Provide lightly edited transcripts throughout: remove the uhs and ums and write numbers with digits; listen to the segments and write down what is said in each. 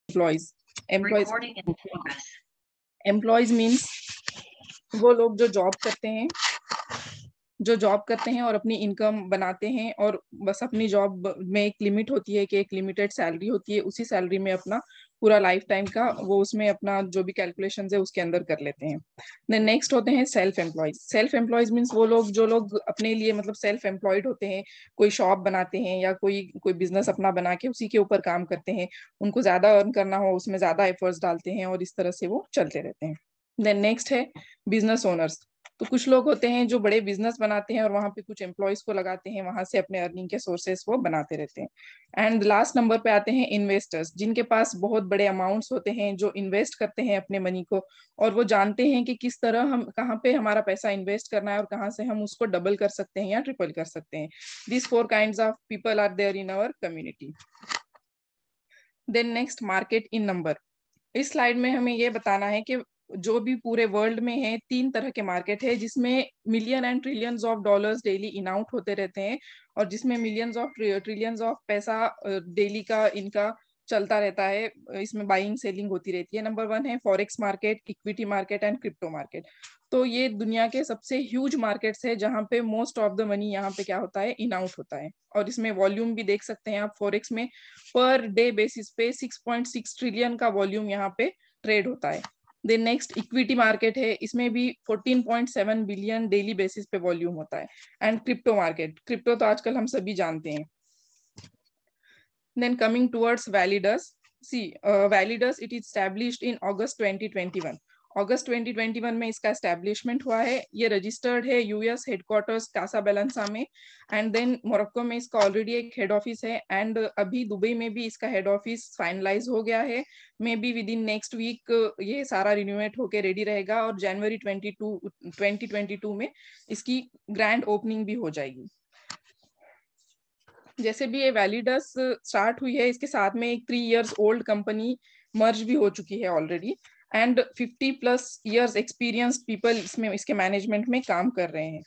Employees employees means वो लोग जो जॉब करते हैं और अपनी इनकम बनाते हैं, और बस अपनी जॉब में एक लिमिट होती है कि एक लिमिटेड सैलरी होती है, उसी सैलरी में अपना पूरा लाइफ टाइम का वो उसमें अपना जो भी कैलकुलेशंस है उसके अंदर कर लेते हैं। देन नेक्स्ट होते हैं self employees. Self employees means वो लोग जो लोग अपने लिए मतलब सेल्फ एम्प्लॉयड होते हैं, कोई शॉप बनाते हैं या कोई बिजनेस अपना बना के उसी के ऊपर काम करते हैं, उनको ज्यादा अर्न करना हो उसमें ज्यादा एफर्ट्स डालते हैं और इस तरह से वो चलते रहते हैं। देन नेक्स्ट है बिजनेस ओनर्स। तो कुछ लोग होते हैं जो बड़े बिजनेस बनाते हैं और वहां पे कुछ एम्प्लॉयज को लगाते हैं, वहां से अपने अर्निंग के सोर्सेस वो बनाते रहते हैं। एंड लास्ट नंबर पे आते हैं इन्वेस्टर्स, जिनके पास बहुत बड़े अमाउंट्स होते हैं, जो इन्वेस्ट करते हैं अपने मनी को, और वो जानते हैं कि किस तरह हम कहाँ पे हमारा पैसा इन्वेस्ट करना है और कहाँ से हम उसको डबल कर सकते हैं या ट्रिपल कर सकते हैं। This 4 kinds of people are there in our community. Then next, market in number. इस स्लाइड में हमें ये बताना है कि जो भी पूरे वर्ल्ड में है 3 तरह के मार्केट है, जिसमें million and trillions of dollars daily in out होते रहते हैं, और जिसमें मिलियंस ऑफ ट्रिलियंस ऑफ पैसा डेली का इनका चलता रहता है, इसमें बाइंग सेलिंग होती रहती है। नंबर 1 है forex market, equity market and crypto market. तो ये दुनिया के सबसे ह्यूज मार्केट्स है जहां पे मोस्ट ऑफ द मनी यहाँ पे क्या होता है, इन आउट होता है। और इसमें वॉल्यूम भी देख सकते हैं आप, फॉरेक्स में पर डे बेसिस पे 6.6 ट्रिलियन का वॉल्यूम यहाँ पे ट्रेड होता है। देन नेक्स्ट इक्विटी मार्केट है, इसमें भी 14.7 बिलियन डेली बेसिस पे वॉल्यूम होता है। एंड क्रिप्टो मार्केट, क्रिप्टो तो आजकल हम सभी जानते हैं। Then coming towards Validus. See Validus it is established in August 2021। अगस्त 2021 में इसका एस्टैब्लिशमेंट हुआ है। ये रजिस्टर्ड है यूएस हेडक्वार्टर्स कासाब्लांका में, एंड देन मोरक्को में इसका ऑलरेडी एक हेड ऑफिस है, एंड अभी दुबई में भी इसका हेड ऑफिस फाइनलाइज हो गया है। Maybe within next week ये सारा रिन्यूएट होके रेडी रहेगा, और जनवरी 2022 में इसकी ग्रैंड ओपनिंग भी हो जाएगी। जैसे भी ये वैलिडस स्टार्ट हुई है, इसके साथ में एक 3 इयर्स ओल्ड कंपनी मर्ज भी हो चुकी है already, and 50+ years experienced people इसमें इसके मैनेजमेंट में काम कर रहे हैं।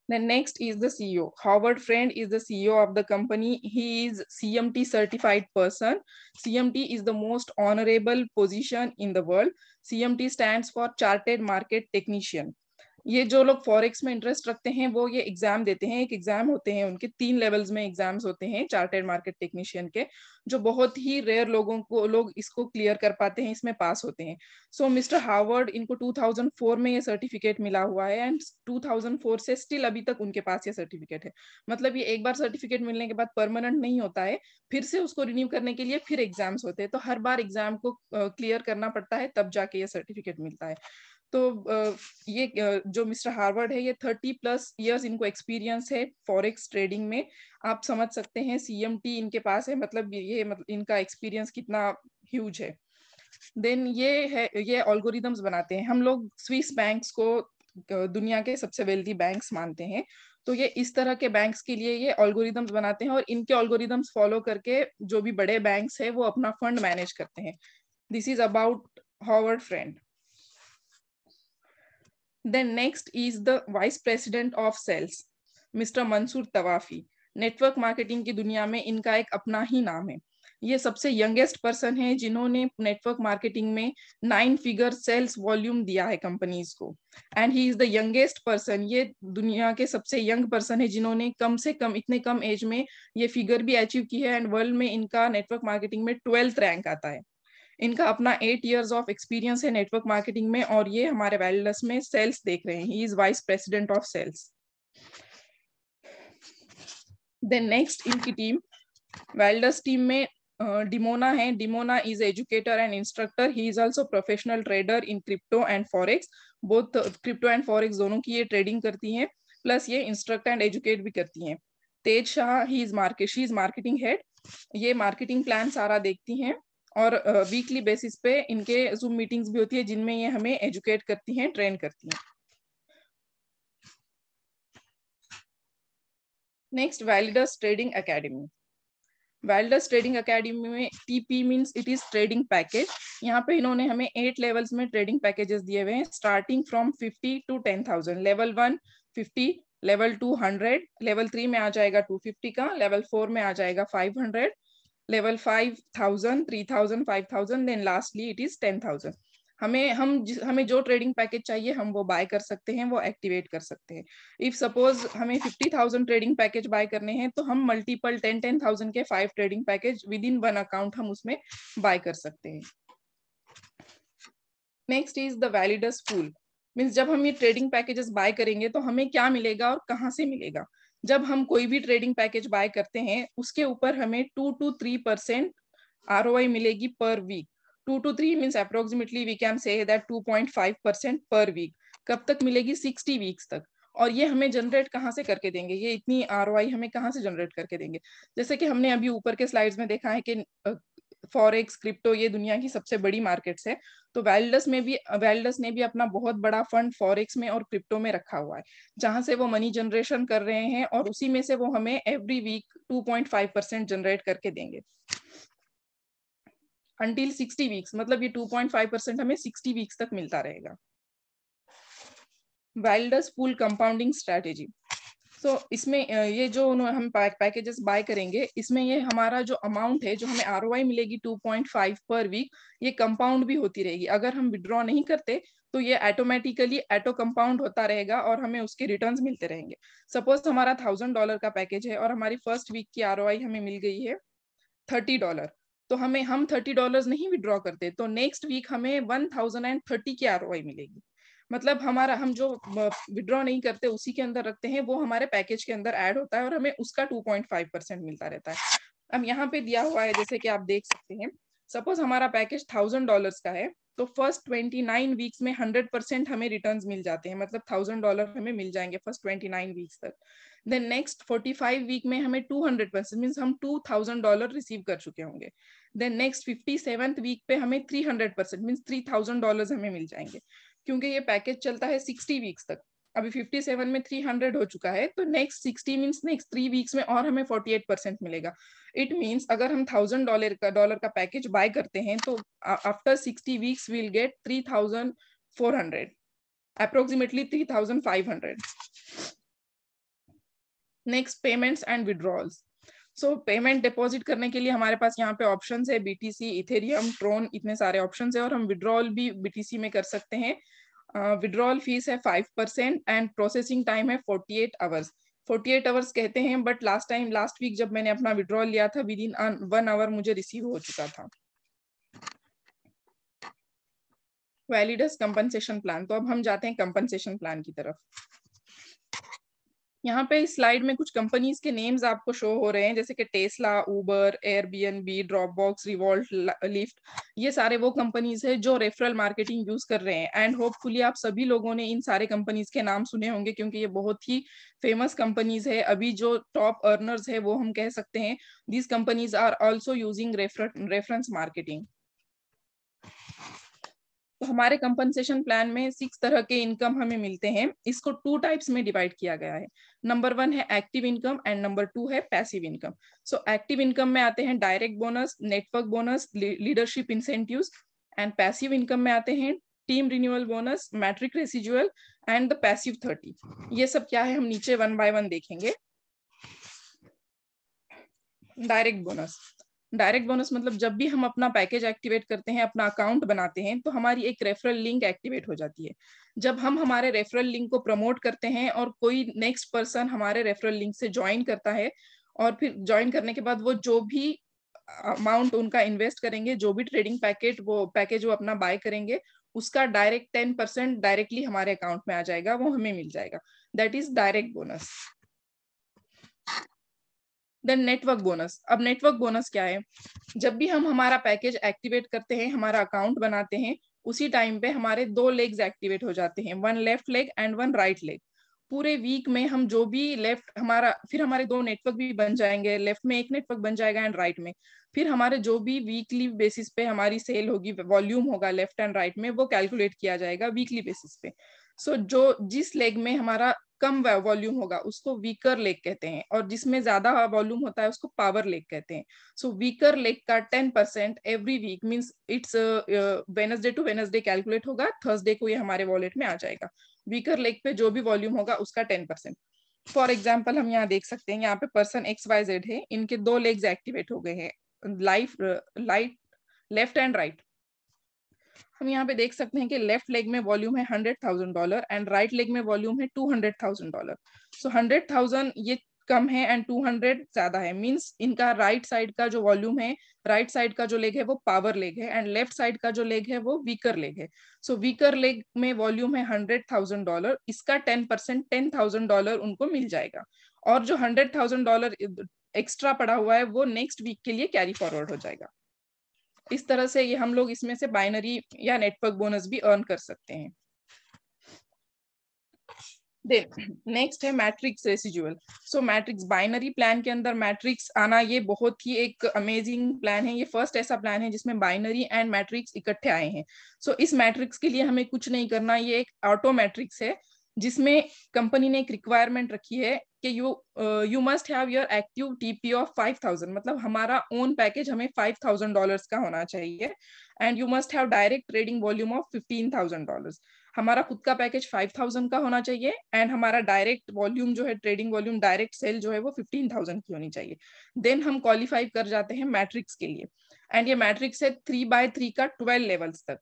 Then next is the CEO. Howard Friend is the CEO of the company. He is CMT certified person. CMT is the most honorable position in the world. CMT stands for Chartered Market Technician. ये जो लोग forex में interest रखते हैं वो ये exam देते हैं। एक एग्जाम होते हैं उनके 3 लेवल्स में एग्जाम्स होते हैं चार्टर्ड मार्केट टेक्नीशियन के, जो बहुत ही रेयर लोग इसको क्लियर कर पाते हैं, इसमें पास होते हैं। सो मिस्टर हार्वर्ड, इनको 2004 में ये सर्टिफिकेट मिला हुआ है, एंड 2004 से स्टिल अभी तक उनके पास ये सर्टिफिकेट है। मतलब ये एक बार सर्टिफिकेट मिलने के बाद परमानेंट नहीं होता है, फिर से उसको रिन्यू करने के लिए फिर एग्जाम्स होते हैं। तो हर बार एग्जाम को क्लियर करना पड़ता है, तब जाके ये सर्टिफिकेट मिलता है। तो ये जो मिस्टर हार्वर्ड है, ये 30+ इयर्स इनको एक्सपीरियंस है फॉरेक्स ट्रेडिंग में। आप समझ सकते हैं सीएमटी इनके पास है, मतलब इनका एक्सपीरियंस कितना ह्यूज है। देन ये एल्गोरिदम्स बनाते हैं। हम लोग स्विस बैंक्स को दुनिया के सबसे वेल्दी बैंक्स मानते हैं, तो ये इस तरह के बैंक्स के लिए ये एल्गोरिदम्स बनाते हैं, और इनके एल्गोरिदम्स फॉलो करके जो भी बड़े बैंक्स है वो अपना फंड मैनेज करते हैं। This is about Harvard friend. Then next is the Vice President of Sales, Mr. Mansoor Tawafi. Network marketing की दुनिया में इनका एक अपना ही नाम है। ये सबसे यंगेस्ट पर्सन है जिन्होंने नेटवर्क मार्केटिंग में 9 फिगर सेल्स वॉल्यूम दिया है कंपनीज को, and he is the youngest person. ये दुनिया के सबसे यंग पर्सन है जिन्होंने कम से कम इतने कम एज में ये फिगर भी अचीव की है, एंड वर्ल्ड में इनका नेटवर्क मार्केटिंग में 12th रैंक आता है। इनका अपना 8 इयर्स ऑफ एक्सपीरियंस है नेटवर्क मार्केटिंग में, और ये हमारे वैलिडस में सेल्स देख रहे हैं। He is vice president of sales. Then next इनकी टीम, वैलिडस टीम में डिमोना है। Dimona is educator and instructor. He is also professional trader in crypto and forex. Both crypto and forex दोनों की ये trading करती हैं, plus ये instruct and educate भी करती हैं। Tej Shah, she is marketing head. ये मार्केटिंग प्लान सारा देखती हैं, और वीकली बेसिस पे इनके जूम मीटिंग्स भी होती है जिनमें ये हमें एजुकेट करती हैं, ट्रेन करती हैं। Next, Validus trading academy. Validus trading academy में TP means it is trading package. यहाँ पे इन्होंने हमें 8 लेवल्स में ट्रेडिंग पैकेजेस दिए हुए हैं, starting from 50 to 10,000। Level 1 50, level 2 100, level 3 में आ जाएगा 250 का, लेवल 4 में आ जाएगा 500, level 5,000, 3,000, 5,000, then lastly it is 10,000। हमें जो ट्रेडिंग पैकेज चाहिए हम वो बाय कर सकते हैं, वो एक्टिवेट कर सकते हैं। इफ सपोज हमें 50,000 ट्रेडिंग पैकेज बाय करने हैं तो हम मल्टीपल 10,000 के 5 trading package with in 1 account हम उसमें बाय कर सकते हैं। Next is the Validus pool. Means जब हम ये ट्रेडिंग पैकेजेस बाय करेंगे तो हमें क्या मिलेगा और कहाँ से मिलेगा। जब हम कोई भी ट्रेडिंग पैकेज बाय करते हैं उसके ऊपर हमें 2 to 3% ROI मिलेगी per week. 2 to 3 means approximately we can say that 2.5% per week. कब तक मिलेगी? 60 वीक्स तक। और ये हमें जनरेट कहाँ से करके देंगे? ये इतनी ROI हमें कहाँ से जनरेट करके देंगे? जैसे कि हमने अभी ऊपर के स्लाइड्स में देखा है कि फॉरेक्स, क्रिप्टो ये दुनिया की सबसे बड़ी मार्केट्स है। तो वैलिडस ने भी अपना बहुत बड़ा फंड फॉरेक्स में और क्रिप्टो में रखा हुआ है, जहां से वो मनी जनरेशन कर रहे हैं और उसी में से वो हमें एवरी वीक 2.5% जनरेट करके देंगे अंटिल 60 वीक्स। मतलब ये 2.5% हमें 60 वीक्स तक मिलता रहेगा। वैलिडस पूल कंपाउंडिंग स्ट्रेटेजी। सो इसमें ये जो हम पैकेजेस बाय करेंगे, इसमें ये हमारा जो अमाउंट है, जो हमें ROI मिलेगी 2.5 पर वीक, ये कंपाउंड भी होती रहेगी। अगर हम विड्रॉ नहीं करते तो ये ऑटोमेटिकली ऑटो कंपाउंड होता रहेगा और हमें उसके रिटर्न्स मिलते रहेंगे। सपोज हमारा $1,000 का पैकेज है और हमारी फर्स्ट वीक की ROI हमें मिल गई है $30। तो हम $30 नहीं विड्रॉ करते तो नेक्स्ट वीक हमें 1,030 की ROI मिलेगी। मतलब हम जो विड्रॉ नहीं करते उसी के अंदर रखते हैं, वो हमारे पैकेज के अंदर ऐड होता है और हमें उसका 2.5% मिलता रहता है। अब यहाँ पे दिया हुआ है, जैसे कि आप देख सकते हैं, सपोज हमारा पैकेज $1,000 का है तो फर्स्ट 29 वीक्स में 100% हमें रिटर्न्स मिल जाते हैं। मतलब $1,000 हमें मिल जाएंगे फर्स्ट 29 वीक्स तक। देन नेक्स्ट 45 वीक में हमें 200%, मीन्स हम $2,000 रिसीव कर चुके होंगे। देन नेक्स्ट 57th वीक पे हमें 300%, मीन्स $3,000 हमें मिल जाएंगे। क्योंकि ये पैकेज चलता है 60 वीक्स तक। अभी 57 में 300 हो चुका है तो नेक्स्ट 60 मीन्स नेक्स्ट 3 वीक्स में और हमें 48% मिलेगा। इट मीन्स अगर हम $1,000 का पैकेज बाय करते हैं तो after 60 weeks will get 3,400, approximately 3,500। Next payments and withdrawals. So payment deposit करने के लिए हमारे पास यहाँ पे ऑप्शंस है, BTC, इथेरियम, ट्रोन, इतने सारे ऑप्शंस है और हम विड्रॉल भी BTC में कर सकते हैं। विड्रॉल फीस है 5% एंड प्रोसेसिंग टाइम है 48 आवर्स। 48 आवर्स कहते हैं बट लास्ट वीक जब मैंने अपना विड्रॉल लिया था विद इन 1 आवर मुझे रिसीव हो चुका था। वैलिडस कंपनसेशन प्लान। तो अब हम जाते हैं कंपनसेशन प्लान की तरफ। यहाँ पे इस स्लाइड में कुछ कंपनीज के नेम्स आपको शो हो रहे हैं, जैसे कि टेस्ला, उबर, एयरबीएनबी, ड्रॉपबॉक्स, रिवॉल्ट, लिफ्ट। ये सारे वो कंपनीज है जो रेफरल मार्केटिंग यूज कर रहे हैं एंड होपफुली आप सभी लोगों ने इन सारे कंपनीज के नाम सुने होंगे क्योंकि ये बहुत ही फेमस कंपनीज है। अभी जो टॉप अर्नर्स है वो हम कह सकते हैं these companies are also using reference marketing. तो हमारे कंपनसेशन प्लान में 6 तरह के इनकम हमें मिलते हैं। इसको 2 टाइप्स में डिवाइड किया गया है। नंबर 1 है एक्टिव इनकम एंड नंबर 2 है passive income. So active income में आते हैं direct bonus, network bonus, leadership incentives. And passive income में आते हैं team renewal bonus, matrix residual and the passive 30। ये सब क्या है हम नीचे 1 by 1 देखेंगे। Direct bonus. डायरेक्ट बोनस मतलब जब भी हम अपना पैकेज एक्टिवेट करते हैं, अपना अकाउंट बनाते हैं, तो हमारी एक रेफरल लिंक एक्टिवेट हो जाती है। जब हम हमारे रेफरल लिंक को प्रमोट करते हैं और कोई नेक्स्ट पर्सन हमारे रेफरल लिंक से ज्वाइन करता है और फिर ज्वाइन करने के बाद वो जो भी अमाउंट उनका इन्वेस्ट करेंगे, जो भी ट्रेडिंग पैकेज वो अपना बाय करेंगे, उसका डायरेक्ट 10% डायरेक्टली हमारे अकाउंट में आ जाएगा, वो हमें मिल जाएगा। That is direct bonus. Then network bonus. अब नेटवर्क बोनस क्या है? जब भी हम हमारा पैकेज एक्टिवेट करते हैं, हमारा अकाउंट बनाते हैं, उसी टाइम पे हमारे 2 लेग्स एक्टिवेट हो जाते हैं, 1 left leg and 1 right leg. पूरे वीक में हम जो भी फिर हमारे 2 नेटवर्क भी बन जाएंगे, लेफ्ट में एक नेटवर्क बन जाएगा एंड राइट में। फिर हमारे जो भी वीकली बेसिस पे हमारी सेल होगी, वॉल्यूम होगा लेफ्ट एंड राइट में, वो कैलकुलेट किया जाएगा वीकली बेसिस पे। सो जिस लेग में हमारा कम वॉल्यूम होगा उसको वीकर लेग कहते हैं और जिसमें ज्यादा वॉल्यूम होता है उसको पावर लेग कहते हैं। सो वीकर लेग का 10% every week means it's Wednesday to Wednesday calculate होगा, थर्सडे को ये हमारे वॉलेट में आ जाएगा। वीकर लेग पे जो भी वॉल्यूम होगा उसका 10%। फॉर एग्जाम्पल हम यहाँ देख सकते हैं, यहाँ पे पर्सन XYZ है, इनके 2 लेग्स एक्टिवेट हो गए हैं, लेफ्ट एंड राइट। हम यहाँ पे देख सकते हैं कि लेफ्ट लेग में वॉल्यूम है $100,000 एंड राइट लेग में वॉल्यूम है $200,000। सो 100,000 ये कम है एंड 200 ज्यादा है। मींस इनका राइट साइड का जो वॉल्यूम है, राइट साइड का जो लेग है वो पावर लेग है एंड लेफ्ट साइड का जो लेग है वो वीकर लेग है। सो वीकर लेग में वॉल्यूम है $100,000, इसका 10% $10,000 उनको मिल जाएगा और जो $100,000 एक्स्ट्रा पड़ा हुआ है वो नेक्स्ट वीक के लिए कैरी फॉरवर्ड हो जाएगा। इस तरह से ये हम लोग इसमें से बाइनरी या नेटवर्क बोनस भी अर्न कर सकते हैं। देन नेक्स्ट है मैट्रिक्स रेसिजुअल। सो मैट्रिक्स बाइनरी प्लान के अंदर मैट्रिक्स आना ये बहुत ही एक अमेजिंग प्लान है। ये फर्स्ट ऐसा प्लान है जिसमें बाइनरी एंड मैट्रिक्स इकट्ठे आए हैं। सो इस मैट्रिक्स के लिए हमें कुछ नहीं करना, ये एक ऑटो मैट्रिक्स है जिसमें कंपनी ने एक रिक्वायरमेंट रखी है कि you must have your active TP of 5,000, मतलब हमारा ओन पैकेज हमें $5,000 का होना चाहिए and you must have direct trading volume of $15,000। हमारा खुद का पैकेज 5,000 का होना चाहिए एंड हमारा डायरेक्ट वॉल्यूम जो है, ट्रेडिंग वॉल्यूम, डायरेक्ट सेल जो है वो 15,000 की होनी चाहिए। देन हम क्वालिफाई कर जाते हैं मैट्रिक्स के लिए एंड ये मैट्रिक्स है 3x3 का 12 लेवल्स तक।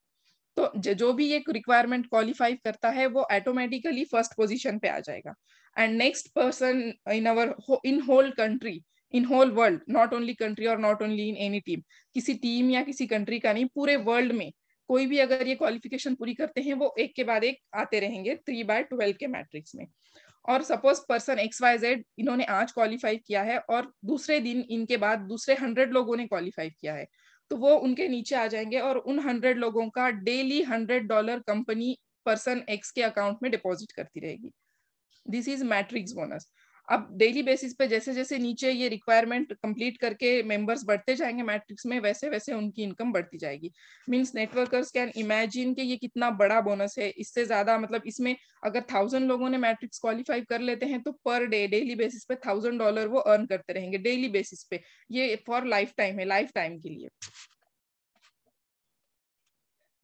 तो जो भी एक रिक्वायरमेंट क्वालिफाई करता है वो ऑटोमेटिकली फर्स्ट पोजीशन पे आ जाएगा and next person in whole country, in whole world, not only country और not only in any team, किसी टीम या किसी कंट्री का नहीं, पूरे वर्ल्ड में कोई भी अगर ये क्वालिफिकेशन पूरी करते हैं वो एक के बाद एक आते रहेंगे 3x12 के मैट्रिक्स में। और सपोज पर्सन XYZ इन्होंने आज क्वालिफाई किया है और दूसरे दिन इनके बाद दूसरे 100 लोगों ने क्वालिफाई किया है, तो वो उनके नीचे आ जाएंगे और उन 100 लोगों का डेली $100 कंपनी पर्सन X के अकाउंट में डिपॉजिट करती रहेगी। This is matrix bonus. अब डेली बेसिस पे जैसे जैसे नीचे ये रिक्वायरमेंट कंप्लीट करके मेंबर्स बढ़ते जाएंगे मैट्रिक्स में, वैसे वैसे उनकी इनकम बढ़ती जाएगी। मींस नेटवर्कर्स कैन इमेजिन कि ये कितना बड़ा बोनस है। इससे ज्यादा मतलब इसमें अगर 1,000 लोगों ने मैट्रिक्स क्वालिफाई कर लेते हैं तो पर डे डेली बेसिस पे $1,000 वो अर्न करते रहेंगे डेली बेसिस पे। ये फॉर लाइफ टाइम है, लाइफ टाइम के लिए।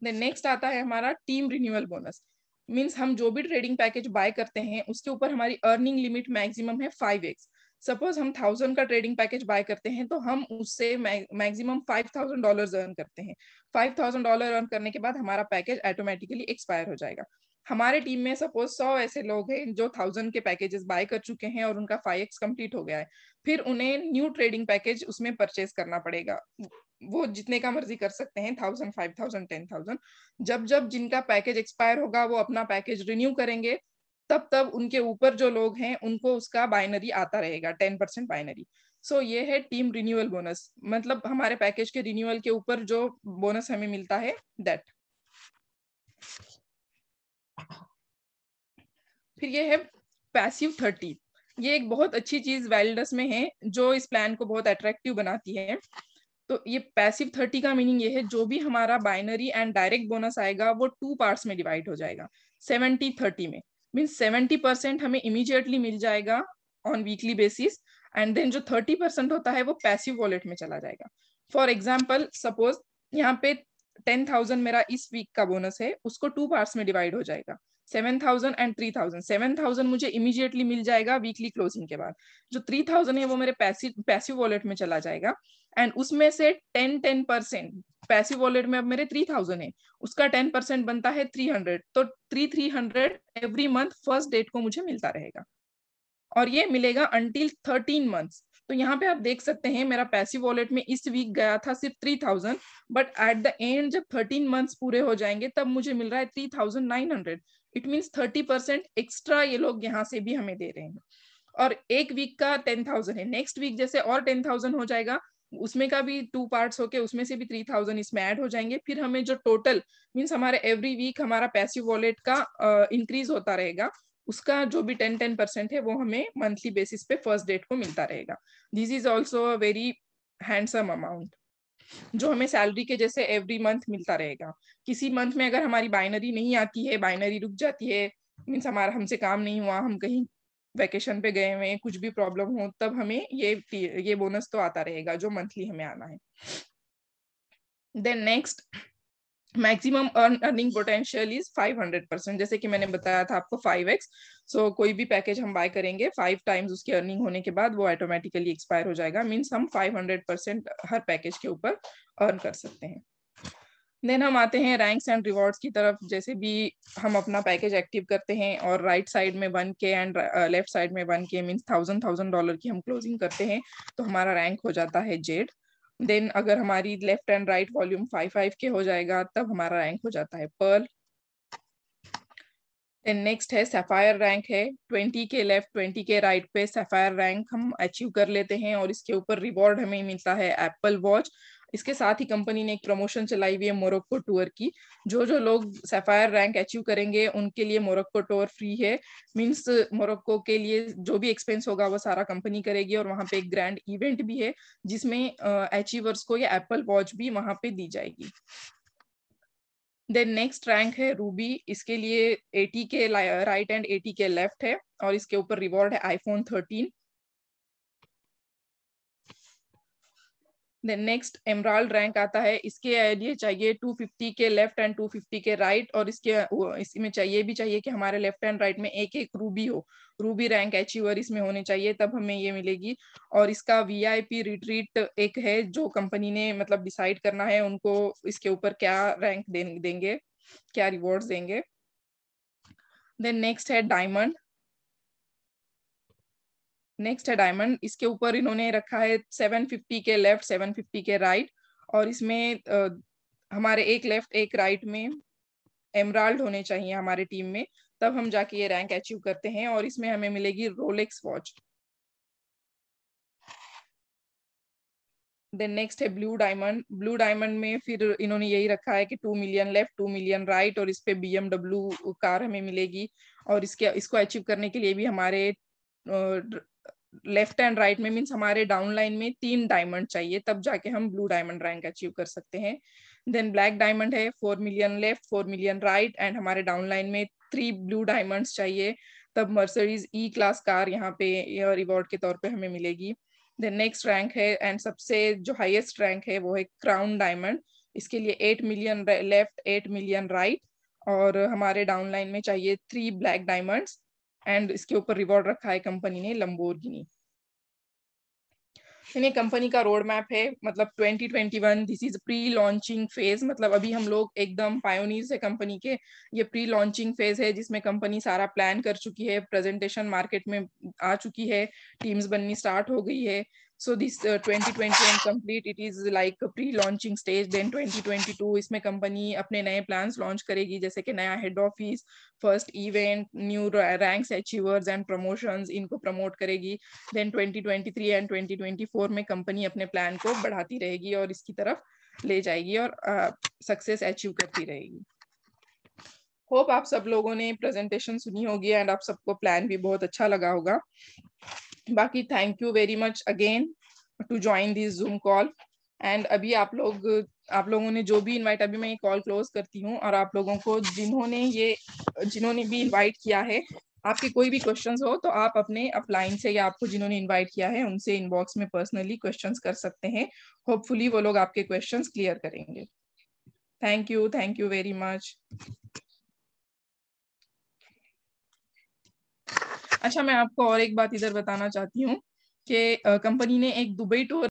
देन नेक्स्ट आता है हमारा टीम रिन्यूअल बोनस। मींस हम जो भी ट्रेडिंग पैकेज बाय करते हैं उसके ऊपर हमारी अर्निंग लिमिट मैक्सिमम है 5x। सपोज हम 1,000 का ट्रेडिंग पैकेज बाय करते हैं तो हम उससे मैक्सिमम $5,000 अर्न करते हैं। $5,000 अर्न करने के बाद हमारा पैकेज ऑटोमेटिकली एक्सपायर हो जाएगा। हमारे टीम में सपोज 100 ऐसे लोग हैं जो 1,000 के पैकेजेस बाय कर चुके हैं और उनका 5x कंप्लीट हो गया है, फिर उन्हें न्यू ट्रेडिंग पैकेज उसमें परचेज करना पड़ेगा। वो जितने का मर्जी कर सकते हैं, 1,000, 5,000, 10,000। जब जब जिनका पैकेज एक्सपायर होगा वो अपना पैकेज रिन्यू करेंगे, तब तब उनके ऊपर जो लोग हैं उनको उसका बाइनरी आता रहेगा, 10% बाइनरी। सो ये है टीम रिन्यूअल बोनस, मतलब हमारे पैकेज के रिन्यूअल के ऊपर जो बोनस हमें मिलता है दैट। फिर ये है पैसिव 30। ये एक बहुत अच्छी चीज वेल्डस में है जो इस प्लान को बहुत अट्रैक्टिव बनाती है। तो ये पैसिव 30 का मीनिंग ये है जो भी हमारा बाइनरी एंड डायरेक्ट बोनस आएगा वो 2 पार्ट्स में डिवाइड हो जाएगा 70-30 में। मीन्स 70% हमें इमीडिएटली मिल जाएगा on weekly basis and then जो 30% होता है वो पैसिव वॉलेट में चला जाएगा। फॉर एग्जाम्पल सपोज यहाँ पे 10,000 मेरा इस वीक का बोनस है, उसको 2 पार्ट्स में डिवाइड हो जाएगा, 7,000 एंड 3,000। 7,000 मुझे इमीडिएटली मिल जाएगा वीकली क्लोजिंग के बाद। जो 3,000 है वो मेरे पैसिव वॉलेट में चला जाएगा एंड उसमें से 10% पैसिव वॉलेट में अब मेरे 3,000 है, उसका 10% बनता है 300। तो 300 एवरी मंथ फर्स्ट डेट को मुझे मिलता रहेगा और ये मिलेगा अंटिल 13 मंथ्स। तो यहाँ पे आप देख सकते हैं मेरा पैसिव वॉलेट में इस वीक गया था सिर्फ 3,000, बट एट द एंड जब 13 मंथ्स पूरे हो जाएंगे तब मुझे मिल रहा है 3,900। इट मीन्स 30% एक्स्ट्रा ये लोग यहाँ से भी हमें दे रहे हैं। और एक वीक का 10,000 है, नेक्स्ट वीक जैसे और 10,000 हो जाएगा, उसमें का भी 2 पार्ट्स होके उसमें से भी 3,000 इसमें ऐड हो जाएंगे। फिर हमें जो टोटल मीन्स हमारे एवरी वीक हमारा पैसिव वॉलेट का इंक्रीज होता रहेगा, उसका जो भी 10% है वो हमें मंथली बेसिस पे फर्स्ट डेट को मिलता रहेगा। This is also a very handsome amount जो हमें सैलरी के जैसे एवरी मंथ मिलता रहेगा। किसी मंथ में अगर हमारी बाइनरी नहीं आती है, बाइनरी रुक जाती है, मीन्स हमारा हमसे काम नहीं हुआ, हम कहीं वेकेशन पे गए हुए, कुछ भी प्रॉब्लम हो, तब हमें ये बोनस तो आता रहेगा जो मंथली हमें आना है। Then next maximum earning potential is 500%, जैसे कि मैंने बताया था आपको 5x। सो कोई भी पैकेज हम बाय करेंगे 5 टाइम्स उसकी अर्निंग होने के बाद वो ऑटोमेटिकली एक्सपायर हो जाएगा, मीन्स हम 500% हर पैकेज के ऊपर अर्न कर सकते हैं। देन हम आते हैं रैंक्स एंड रिवॉर्ड्स की तरफ। जैसे भी हम अपना पैकेज एक्टिव करते हैं और राइट साइड में 1K एंड लेफ्ट साइड में 1K मीन्स $1000 की हम क्लोजिंग करते हैं तो हमारा रैंक हो जाता है जेड। देन अगर हमारी लेफ्ट एंड राइट वॉल्यूम 5 के हो जाएगा तब हमारा रैंक हो जाता है पर्ल। देन नेक्स्ट है सैफायर रैंक है, 20 के लेफ्ट 20 के राइट पे सैफायर रैंक हम अचीव कर लेते हैं और इसके ऊपर रिवॉर्ड हमें मिलता है एप्पल वॉच। इसके साथ ही कंपनी ने एक प्रमोशन चलाई हुई है मोरक्को टूर की। जो जो लोग सैफायर रैंक अचीव करेंगे उनके लिए मोरक्को टूर फ्री है, मींस मोरक्को के लिए जो भी एक्सपेंस होगा वो सारा कंपनी करेगी और वहां पे एक ग्रैंड इवेंट भी है जिसमें अचीवर्स को ये एप्पल वॉच भी वहां पे दी जाएगी। देन नेक्स्ट रैंक है रूबी, इसके लिए 80 के राइट एंड 80 के लेफ्ट है और इसके ऊपर रिवॉर्ड है iPhone 13। Then next emerald rank आता है, इसके लिए चाहिए 250 के लेफ्ट एंड 250 के राइट और इसमें चाहिए भी चाहिए कि हमारे लेफ्ट एंड राइट में एक एक रूबी हो, रूबी रैंक अचीवर इसमें होने चाहिए तब हमें ये मिलेगी। और इसका वीआईपी रिट्रीट एक है जो कंपनी ने मतलब डिसाइड करना है उनको इसके ऊपर क्या रैंक देंगे, क्या रिवॉर्ड्स देंगे। देन नेक्स्ट है डायमंड, इसके ऊपर इन्होंने रखा है 750 के लेफ्ट 750 के राइट और इसमें हमारे एक लेफ्ट एक राइट में एमराल्ड होने चाहिए हमारे टीम में तब हम जाके ये रैंक अचीव करते हैं और इसमें हमें मिलेगी रोलेक्स वॉच। देन नेक्स्ट है ब्लू डायमंड में फिर इन्होंने यही रखा है कि 2 मिलियन लेफ्ट 2 मिलियन राइट और इस पे BMW कार हमें मिलेगी और इसको अचीव करने के लिए भी हमारे लेफ्ट एंड राइट में मीन्स हमारे डाउन लाइन में 3 डायमंड चाहिए तब जाके हम ब्लू डायमंड रैंक अचीव कर सकते हैं। देन ब्लैक डायमंड है 4 million left 4 million right and हमारे डाउन लाइन में 3 ब्लू डायमंड्स चाहिए तब मर्सिडीज ई क्लास कार यहाँ पे रिवॉर्ड के तौर पे हमें मिलेगी। देन नेक्स्ट रैंक है एंड सबसे जो हाईएस्ट रैंक है वो है क्राउन डायमंड, इसके लिए 8 मिलियन लेफ्ट 8 मिलियन राइट और हमारे डाउन लाइन में चाहिए 3 ब्लैक डायमंड्स एंड इसके ऊपर रिवॉर्ड रखा है कंपनी ने लंबोर्गिनी। ये कंपनी का रोड मैप है, मतलब 2021 this is pre launching phase, मतलब अभी हम लोग एकदम पायोनियर्स है कंपनी के। ये प्री लॉन्चिंग फेज है जिसमें कंपनी सारा प्लान कर चुकी है, प्रेजेंटेशन मार्केट में आ चुकी है, टीम्स बननी स्टार्ट हो गई है। So this 2021 complete, it is like a pre-launching stage. Then 2022 इसमें कंपनी अपने नए प्लान्स लॉन्च करेगी जैसे कि नया head office, first event, new ranks achievers and promotions, इनको प्रमोट करेगी। देन 2023 एंड 2024 में कंपनी अपने प्लान को बढ़ाती रहेगी और इसकी तरफ ले जाएगी और सक्सेस अचीव करती रहेगी। होप आप सब लोगों ने प्रेजेंटेशन सुनी होगी एंड आप सबको प्लान भी बहुत अच्छा लगा होगा। बाकी thank you very much again to join this Zoom call. And अभी आप लोगों ने जो भी इनवाइट, अभी मैं ये कॉल क्लोज करती हूँ और आप लोगों को जिन्होंने भी इनवाइट किया है, आपके कोई भी क्वेश्चंस हो तो आप अपने अपलाइन से या आपको जिन्होंने इनवाइट किया है उनसे इनबॉक्स में पर्सनली क्वेश्चंस कर सकते हैं। होपफुली वो लोग आपके क्वेश्चंस क्लियर करेंगे। Thank you very much. अच्छा, मैं आपको और एक बात इधर बताना चाहती हूँ कि कंपनी ने एक दुबई टूर